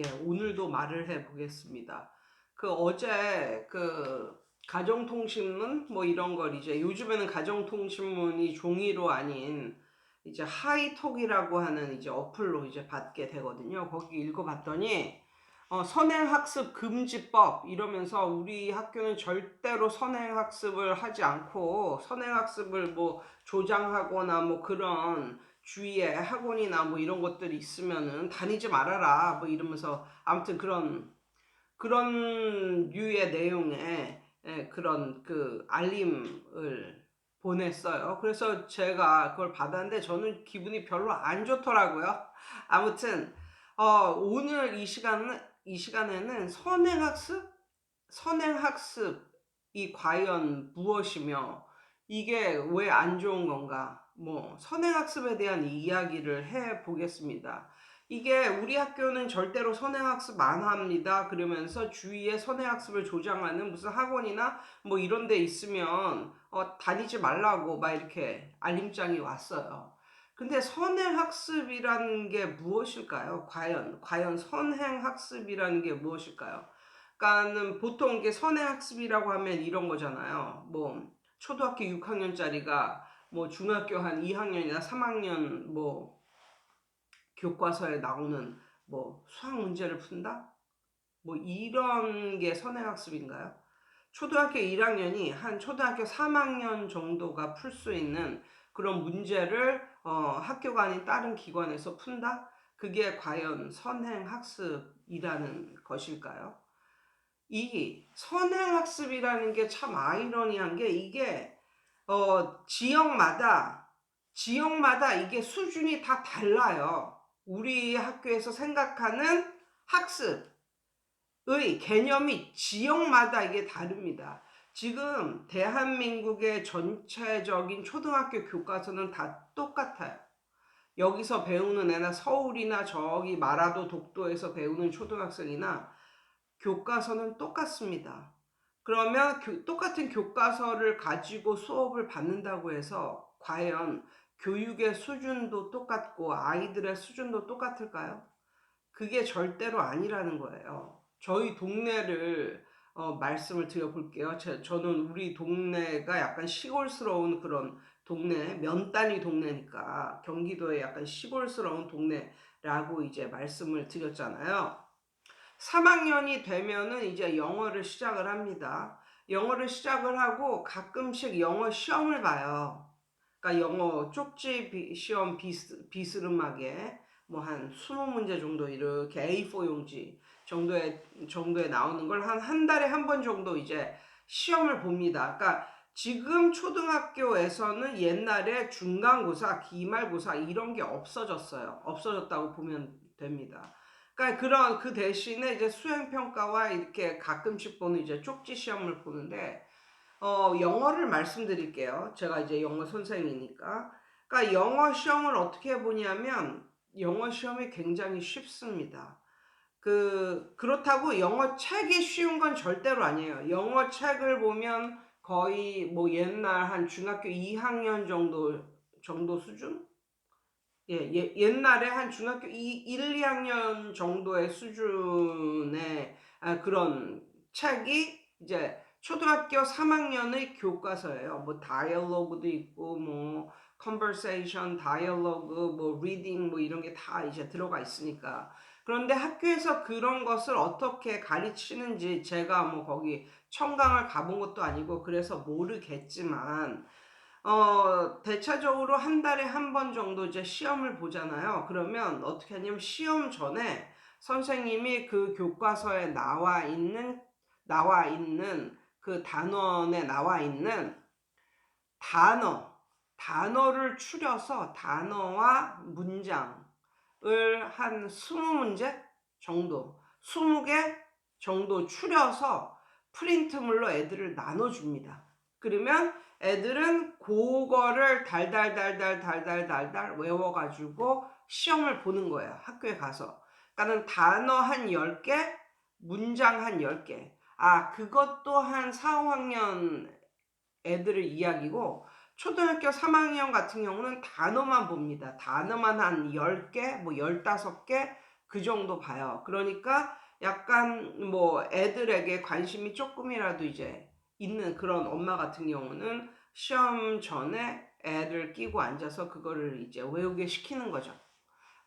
예, 오늘도 말을 해 보겠습니다. 어제 가정통신문 뭐 이런 걸 이제 요즘에는 가정통신문이 종이로 아닌 이제 하이톡이라고 하는 이제 어플로 이제 받게 되거든요. 거기 읽어봤더니 선행학습 금지법 이러면서 우리 학교는 절대로 선행학습을 하지 않고 선행학습을 뭐 조장하거나 뭐 그런 주위에 학원이나 뭐 이런 것들이 있으면은 다니지 말아라 뭐 이러면서 아무튼 그런 류의 내용의 그런 알림을 보냈어요. 그래서 제가 그걸 받았는데 저는 기분이 별로 안 좋더라고요. 아무튼 오늘 이 시간에는 선행학습이 과연 무엇이며 이게 왜 안 좋은 건가? 뭐 선행학습에 대한 이야기를 해 보겠습니다. 이게 우리 학교는 절대로 선행학습 안 합니다. 그러면서 주위에 선행학습을 조장하는 무슨 학원이나 뭐 이런 데 있으면 다니지 말라고 막 이렇게 알림장이 왔어요. 근데 선행학습이라는 게 무엇일까요? 과연 선행학습이라는 게 무엇일까요? 그러니까는 보통 이게 선행학습이라고 하면 이런 거잖아요. 뭐 초등학교 6학년짜리가 뭐 중학교 한 2학년이나 3학년 뭐 교과서에 나오는 뭐 수학 문제를 푼다? 뭐 이런 게 선행학습인가요? 초등학교 1학년이 한 초등학교 3학년 정도가 풀 수 있는 그런 문제를 학교가 아닌 다른 기관에서 푼다? 그게 과연 선행학습이라는 것일까요? 이 선행학습이라는 게 참 아이러니한 게 이게 지역마다 이게 수준이 다 달라요. 우리 학교에서 생각하는 학습의 개념이 지역마다 이게 다릅니다. 지금 대한민국의 전체적인 초등학교 교과서는 다 똑같아요. 여기서 배우는 애나 서울이나 저기 마라도 독도에서 배우는 초등학생이나 교과서는 똑같습니다. 그러면 똑같은 교과서를 가지고 수업을 받는다고 해서 과연 교육의 수준도 똑같고 아이들의 수준도 똑같을까요? 그게 절대로 아니라는 거예요. 저희 동네를 말씀을 드려볼게요. 저는 우리 동네가 약간 시골스러운 그런 동네, 면단위 동네니까 경기도의 약간 시골스러운 동네라고 이제 말씀을 드렸잖아요. 3학년이 되면은 이제 영어를 시작을 합니다. 영어를 시작을 하고 가끔씩 영어 시험을 봐요. 그러니까 영어 쪽지 시험 비스름하게 뭐 한 20문제 정도 이렇게 A4 용지 정도에 나오는 걸 한 달에 한 번 정도 이제 시험을 봅니다. 그러니까 지금 초등학교에서는 옛날에 중간고사, 기말고사 이런 게 없어졌어요. 없어졌다고 보면 됩니다. 그러니까 그 대신에 이제 수행평가와 이렇게 가끔씩 보는 이제 쪽지 시험을 보는데, 영어를 말씀드릴게요. 제가 이제 영어 선생이니까. 그러니까 영어 시험을 어떻게 보냐면, 영어 시험이 굉장히 쉽습니다. 그렇다고 영어 책이 쉬운 건 절대로 아니에요. 영어 책을 보면 거의 뭐 옛날 한 중학교 2학년 정도 수준? 옛날에 한 중학교 1, 2학년 정도의 수준의 그런 책이 이제 초등학교 3학년의 교과서예요. 뭐 다이얼로그도 있고 뭐 컨버세이션, 다이얼로그, 뭐 리딩 뭐 이런 게 다 이제 들어가 있으니까. 그런데 학교에서 그런 것을 어떻게 가르치는지 제가 뭐 거기 청강을 가본 것도 아니고 그래서 모르겠지만 대체적으로 한 달에 한 번 정도 이제 시험을 보잖아요. 그러면 어떻게 하냐면 시험 전에 선생님이 그 교과서에 나와 있는 그 단원에 나와 있는 단어를 추려서 단어와 문장을 한 20문제 정도, 20개 정도 추려서 프린트물로 애들을 나눠줍니다. 그러면 애들은 그거를 달달달달 외워가지고 시험을 보는 거예요. 학교에 가서. 그러니까는 단어 한 10개, 문장 한 10개. 그것도 한 4, 5학년 애들을 이야기고 초등학교 3학년 같은 경우는 단어만 봅니다. 단어만 한 10개, 뭐 15개 그 정도 봐요. 그러니까 약간 뭐 애들에게 관심이 조금이라도 이제 있는 그런 엄마 같은 경우는 시험 전에 애를 끼고 앉아서 그거를 이제 외우게 시키는 거죠.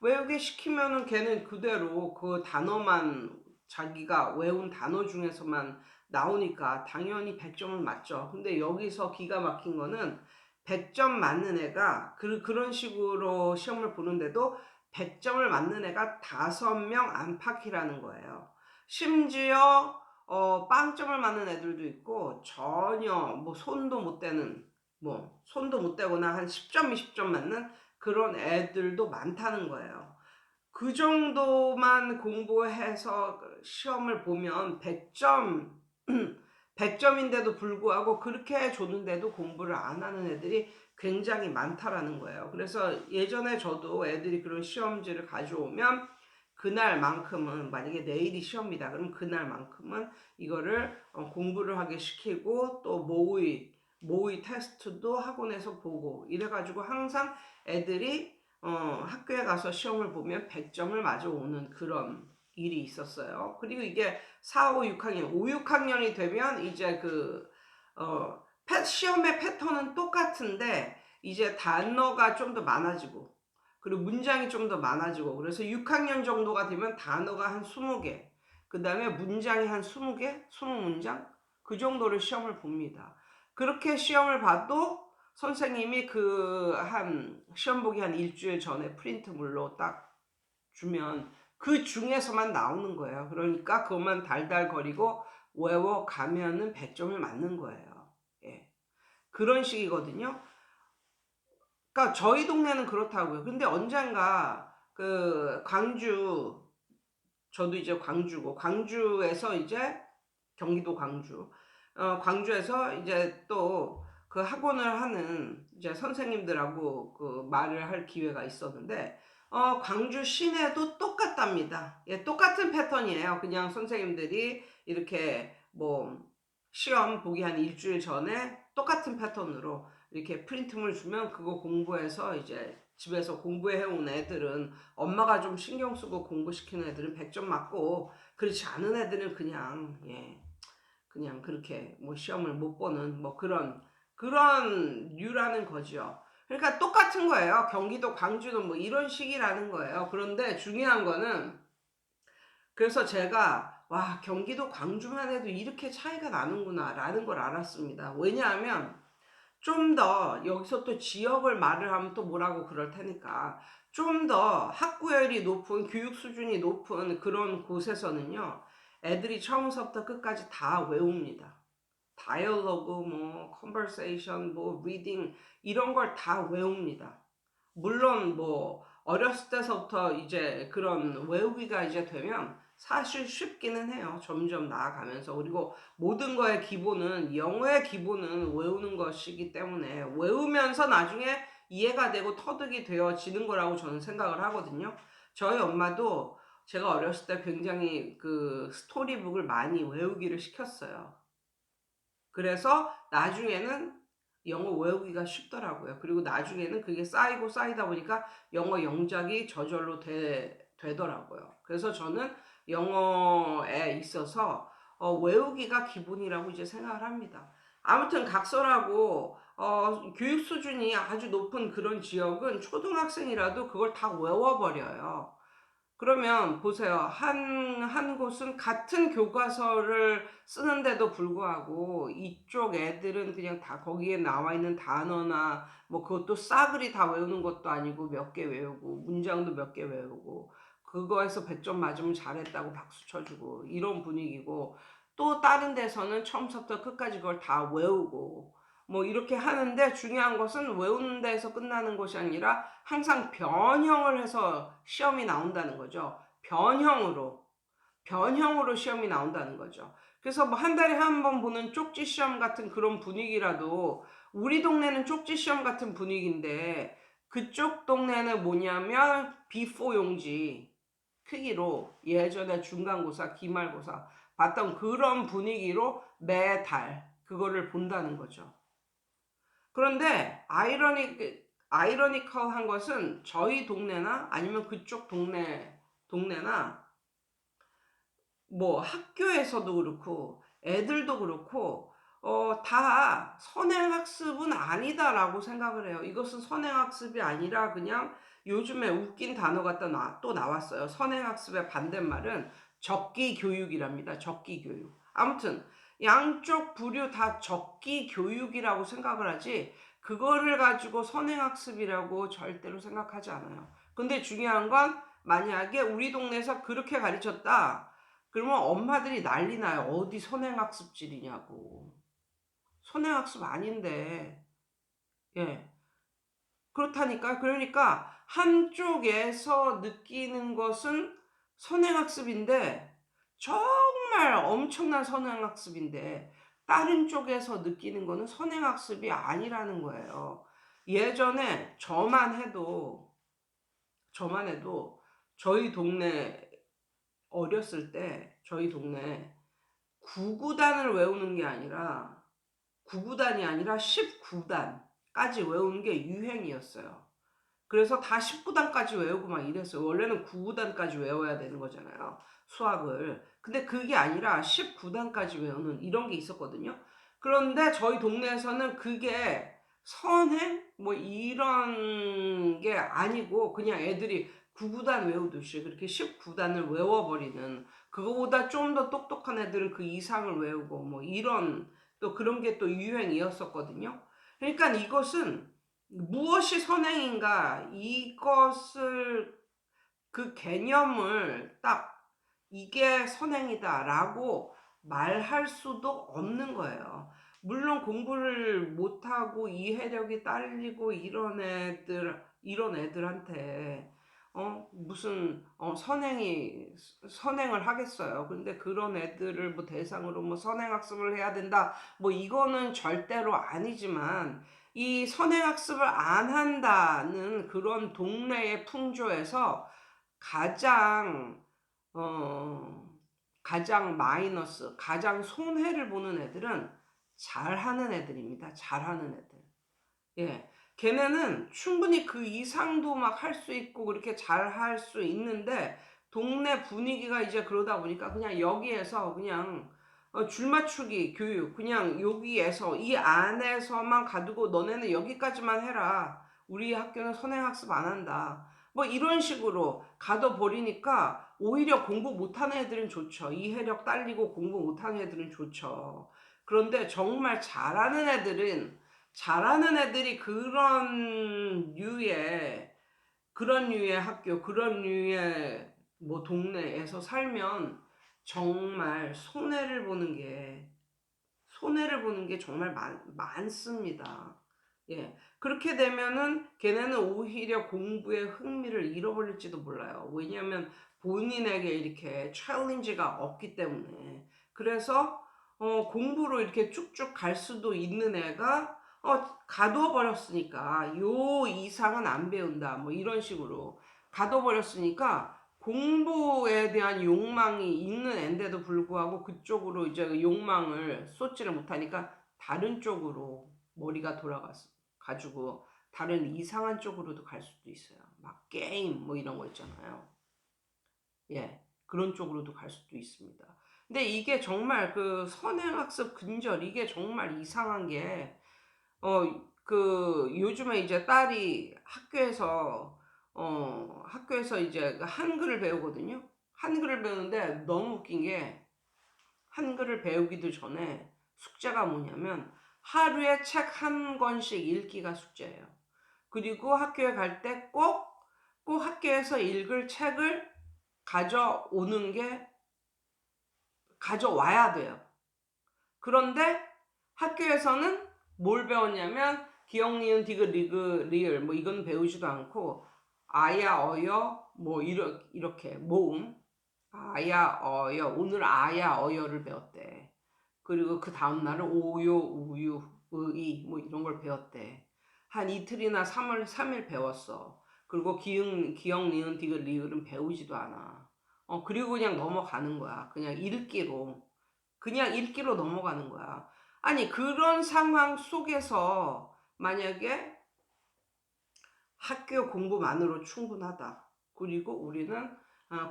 외우게 시키면은 걔는 그대로 그 단어만 자기가 외운 단어 중에서만 나오니까 당연히 100점을 맞죠. 근데 여기서 기가 막힌 거는 100점 맞는 애가 그런 식으로 시험을 보는데도 100점을 맞는 애가 5명 안팎이라는 거예요. 심지어 빵점을 맞는 애들도 있고 전혀 뭐 손도 못 대는 뭐 손도 못 대거나 한 10점, 20점 맞는 그런 애들도 많다는 거예요. 그 정도만 공부해서 시험을 보면 100점, 100점인데도 불구하고 그렇게 줬는데도 공부를 안 하는 애들이 굉장히 많다라는 거예요. 그래서 예전에 저도 애들이 그런 시험지를 가져오면 그날만큼은, 만약에 내일이 시험이다 그럼 그날만큼은 이거를 공부를 하게 시키고, 또 모의 테스트도 학원에서 보고 이래가지고 항상 애들이 학교에 가서 시험을 보면 100점을 맞아오는 그런 일이 있었어요. 그리고 이게 4, 5, 6학년, 5, 6학년이 되면 이제 시험의 패턴은 똑같은데 이제 단어가 좀 더 많아지고, 그리고 문장이 좀 더 많아지고, 그래서 6학년 정도가 되면 단어가 한 20개, 그 다음에 문장이 한 20개, 20문장? 그 정도를 시험을 봅니다. 그렇게 시험을 봐도 선생님이 시험 보기 한 일주일 전에 프린트물로 딱 주면 그 중에서만 나오는 거예요. 그러니까 그것만 달달거리고 외워 가면은 100점을 맞는 거예요. 예. 그런 식이거든요. 그러니까 저희 동네는 그렇다고요. 근데 언젠가 저도 이제 광주에서 이제 경기도 광주에서 이제 또 그 학원을 하는 이제 선생님들하고 그 말을 할 기회가 있었는데, 광주 시내도 똑같답니다. 예, 똑같은 패턴이에요. 그냥 선생님들이 이렇게 뭐 시험 보기 한 일주일 전에 똑같은 패턴으로 이렇게 프린트물 주면 그거 공부해서 이제 집에서 공부해온 애들은, 엄마가 좀 신경 쓰고 공부시키는 애들은 100점 맞고, 그렇지 않은 애들은 그냥 그렇게 뭐 시험을 못 보는 뭐 그런 류라는 거죠. 그러니까 똑같은 거예요. 경기도 광주도 뭐 이런 식이라는 거예요. 그런데 중요한 거는, 그래서 제가 와, 경기도 광주만 해도 이렇게 차이가 나는구나 라는 걸 알았습니다. 왜냐하면 좀 더 여기서 또 지역을 말을 하면 또 뭐라고 그럴 테니까, 좀 더 학구열이 높은, 교육 수준이 높은 그런 곳에서는요, 애들이 처음부터 끝까지 다 외웁니다. 다이얼로그, 뭐 컨버세이션, 뭐 리딩, 이런 걸 다 외웁니다. 물론 뭐 어렸을 때서부터 이제 그런 외우기가 이제 되면 사실 쉽기는 해요. 점점 나아가면서. 그리고 모든 거의 기본은, 영어의 기본은 외우는 것이기 때문에 외우면서 나중에 이해가 되고 터득이 되어지는 거라고 저는 생각을 하거든요. 저희 엄마도 제가 어렸을 때 굉장히 그 스토리북을 많이 외우기를 시켰어요. 그래서 나중에는 영어 외우기가 쉽더라고요. 그리고 나중에는 그게 쌓이다 보니까 영어 영작이 저절로 되더라고요. 그래서 저는 영어에 있어서 외우기가 기본이라고 이제 생각을 합니다. 아무튼 각설하고 교육 수준이 아주 높은 그런 지역은 초등학생이라도 그걸 다 외워버려요. 그러면 보세요. 한 곳은 같은 교과서를 쓰는데도 불구하고 이쪽 애들은 그냥 다 거기에 나와 있는 단어나 뭐 그것도 싸그리 다 외우는 것도 아니고 몇 개 외우고, 문장도 몇 개 외우고, 그거에서 100점 맞으면 잘했다고 박수 쳐주고 이런 분위기고, 또 다른 데서는 처음부터 끝까지 그걸 다 외우고 뭐 이렇게 하는데, 중요한 것은 외우는 데에서 끝나는 것이 아니라 항상 변형을 해서 시험이 나온다는 거죠. 변형으로 시험이 나온다는 거죠. 그래서 뭐 한 달에 한 번 보는 쪽지 시험 같은 그런 분위기라도, 우리 동네는 쪽지 시험 같은 분위기인데 그쪽 동네는 뭐냐면 B4 용지 크기로 예전에 중간고사, 기말고사 봤던 그런 분위기로 매달 그거를 본다는 거죠. 그런데 아이러니컬한 것은 저희 동네나 아니면 그쪽 동네 동네나 뭐 학교에서도 그렇고 애들도 그렇고 다 선행학습은 아니다라고 생각을 해요. 이것은 선행학습이 아니라 그냥 요즘에 웃긴 단어가 또 나왔어요. 선행학습의 반대말은 적기교육이랍니다. 적기교육. 아무튼 양쪽 부류 다 적기교육이라고 생각을 하지 그거를 가지고 선행학습이라고 절대로 생각하지 않아요. 근데 중요한 건 만약에 우리 동네에서 그렇게 가르쳤다. 그러면 엄마들이 난리 나요. 어디 선행학습질이냐고. 선행학습 아닌데. 예. 그렇다니까. 그러니까 한쪽에서 느끼는 것은 선행학습인데 정말 엄청난 선행학습인데 다른 쪽에서 느끼는 거는 선행학습이 아니라는 거예요. 예전에 저만 해도 저희 동네 어렸을 때 저희 동네 구구단을 외우는 게 아니라 9구단이 아니라 19단까지 외우는 게 유행이었어요. 그래서 다 19단까지 외우고 막 이랬어요. 원래는 9구단까지 외워야 되는 거잖아요. 수학을. 근데 그게 아니라 19단까지 외우는 이런 게 있었거든요. 그런데 저희 동네에서는 그게 선행? 뭐 이런 게 아니고 그냥 애들이 9구단 외우듯이 그렇게 19단을 외워버리는 그거보다 좀 더 똑똑한 애들은 그 이상을 외우고 뭐 이런 또 그런 게 또 유행이었었거든요. 그러니까 이것은 무엇이 선행인가 이것을 그 개념을 딱 이게 선행이다라고 말할 수도 없는 거예요. 물론 공부를 못하고 이해력이 딸리고 이런 애들한테 무슨 선행을 하겠어요. 근데 그런 애들을 뭐 대상으로 뭐 선행학습을 해야 된다. 뭐 이거는 절대로 아니지만 이 선행학습을 안 한다는 그런 동네의 풍조에서 가장 어, 가장 마이너스, 가장 손해를 보는 애들은 잘하는 애들입니다. 잘하는 애들. 예. 걔네는 충분히 그 이상도 막 할 수 있고 그렇게 잘할 수 있는데 동네 분위기가 이제 그러다 보니까 그냥 여기에서 그냥 줄맞추기 교육 그냥 여기에서 이 안에서만 가두고 너네는 여기까지만 해라. 우리 학교는 선행학습 안 한다. 뭐 이런 식으로 가둬버리니까 오히려 공부 못하는 애들은 좋죠. 이해력 딸리고 공부 못하는 애들은 좋죠. 그런데 정말 잘하는 애들이 그런 류의 학교, 그런 류의 뭐 동네에서 살면 정말 손해를 보는 게 정말 많습니다. 예. 그렇게 되면은 걔네는 오히려 공부에 흥미를 잃어버릴지도 몰라요. 왜냐하면 본인에게 이렇게 챌린지가 없기 때문에. 그래서 공부로 이렇게 쭉쭉 갈 수도 있는 애가 가두어 버렸으니까 요 이상은 안 배운다. 뭐 이런 식으로 가둬 버렸으니까 공부에 대한 욕망이 있는 앤데도 불구하고 그쪽으로 이제 욕망을 쏟지를 못하니까 다른 쪽으로 머리가 가지고 다른 이상한 쪽으로도 갈 수도 있어요. 막 게임 뭐 이런 거 있잖아요. 예. 그런 쪽으로도 갈 수도 있습니다. 근데 이게 정말 그 선행학습 근절 이게 정말 이상한 게 요즘에 이제 딸이 학교에서 이제 그 한글을 배우거든요. 한글을 배우는데 너무 웃긴 게 한글을 배우기도 전에 숙제가 뭐냐면 하루에 책 한 권씩 읽기가 숙제예요. 그리고 학교에 갈 때 꼭 학교에서 읽을 책을 가져와야 돼요. 그런데 학교에서는 뭘 배웠냐면 기역, 니은, 디귿, 리그, 리을 뭐 이건 배우지도 않고 아야, 어여 뭐 이렇게 모음 아야, 어여 오늘 아야, 어여를 배웠대. 그리고 그 다음날은 오요, 우유, 의이 뭐 이런 걸 배웠대. 한 이틀이나 3일 배웠어. 그리고 기역, 니은, 디귿, 리을은 배우지도 않아. 그리고 그냥 넘어가는 거야. 그냥 읽기로 넘어가는 거야. 아니, 그런 상황 속에서 만약에 학교 공부만으로 충분하다. 그리고 우리는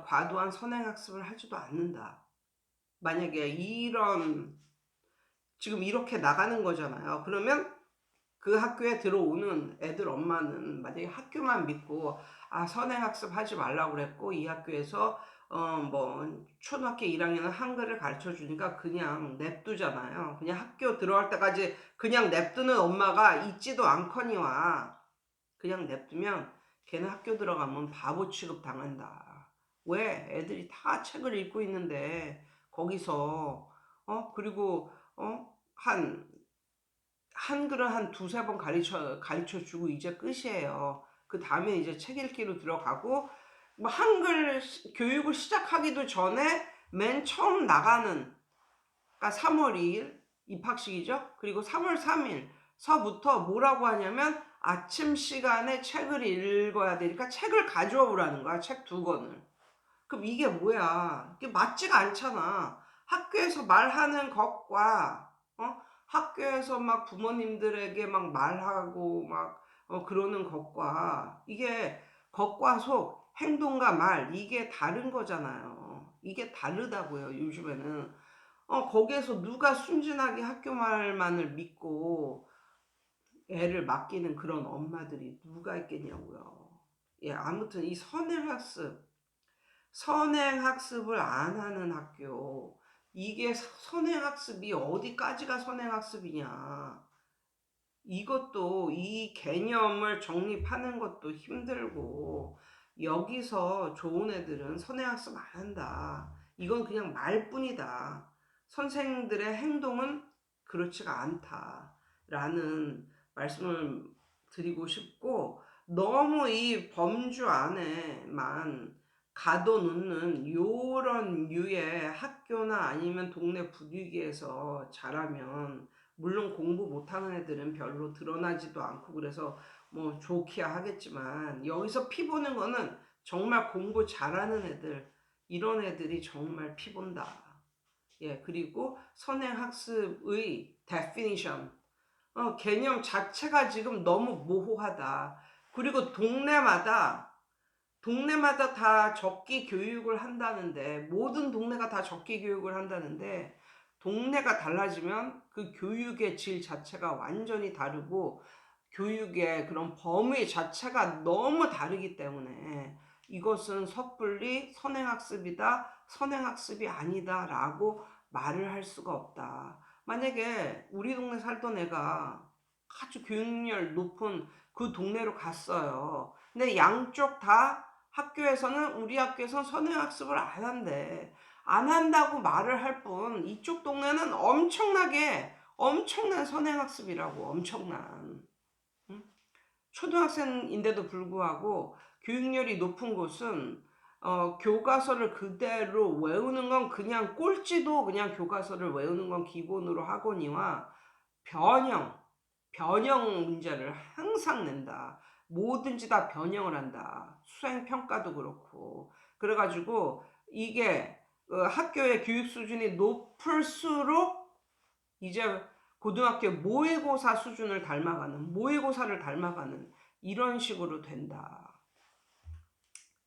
과도한 선행학습을 하지도 않는다. 만약에 이런 지금 이렇게 나가는 거잖아요. 그러면 그 학교에 들어오는 애들 엄마는 만약에 학교만 믿고 선행학습 하지 말라고 그랬고 이 학교에서 뭐 초등학교 1학년은 한글을 가르쳐 주니까 그냥 냅두잖아요. 그냥 학교 들어갈 때까지 그냥 냅두는 엄마가 있지도 않거니와 그냥 냅두면 걔는 학교 들어가면 바보 취급 당한다. 왜? 애들이 다 책을 읽고 있는데 거기서 그리고 한글은 한 두세 번 가르쳐 주고 이제 끝이에요. 그 다음에 이제 책 읽기로 들어가고 뭐 한글 교육을 시작하기도 전에 맨 처음 나가는 그러니까 3월 2일 입학식이죠. 그리고 3월 3일 서부터 뭐라고 하냐면 아침 시간에 책을 읽어야 되니까 책을 가져와 오라는 거야. 책 2권을. 그럼 이게 뭐야? 이게 맞지가 않잖아. 학교에서 말하는 것과 학교에서 막 부모님들에게 막 말하고 막 그러는 것과 이게 것과 속, 행동과 말 이게 다른 거잖아요. 이게 다르다고요. 요즘에는 거기에서 누가 순진하게 학교 말만을 믿고 애를 맡기는 그런 엄마들이 누가 있겠냐고요. 예, 아무튼 이 선행학습을 안 하는 학교, 이게 선행학습이 어디까지가 선행학습이냐. 이것도 이 개념을 정립하는 것도 힘들고, 여기서 좋은 애들은 선행학습 안 한다. 이건 그냥 말뿐이다. 선생들의 행동은 그렇지가 않다. 라는 말씀을 드리고 싶고, 너무 이 범주 안에만 가둬놓는 요런 류의 학교나 아니면 동네 분위기에서 자라면 물론 공부 못하는 애들은 별로 드러나지도 않고 그래서 뭐 좋기야 하겠지만 여기서 피 보는 거는 정말 공부 잘하는 애들 이런 애들이 정말 피 본다. 예, 그리고 선행학습의 definition 개념 자체가 지금 너무 모호하다. 그리고 동네마다 다 적기 교육을 한다는데 모든 동네가 다 적기 교육을 한다는데 동네가 달라지면 그 교육의 질 자체가 완전히 다르고 교육의 그런 범위 자체가 너무 다르기 때문에 이것은 섣불리 선행학습이다, 선행학습이 아니다 라고 말을 할 수가 없다. 만약에 우리 동네 살던 애가 아주 교육열 높은 그 동네로 갔어요. 근데 양쪽 다 학교에서는 우리 학교에서는 선행학습을 안 한대. 안 한다고 말을 할 뿐 이쪽 동네는 엄청난 선행학습이라고 엄청난 초등학생인데도 불구하고 교육열이 높은 곳은 교과서를 그대로 외우는 건 그냥 꼴찌도 그냥 교과서를 외우는 건 기본으로 하거니와 변형 문제를 항상 낸다. 뭐든지 다 변형을 한다. 수행평가도 그렇고. 그래가지고 이게 학교의 교육 수준이 높을수록 이제 고등학교 모의고사를 닮아가는 이런 식으로 된다.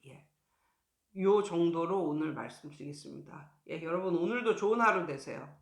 예. 요 정도로 오늘 말씀드리겠습니다. 예, 여러분 오늘도 좋은 하루 되세요.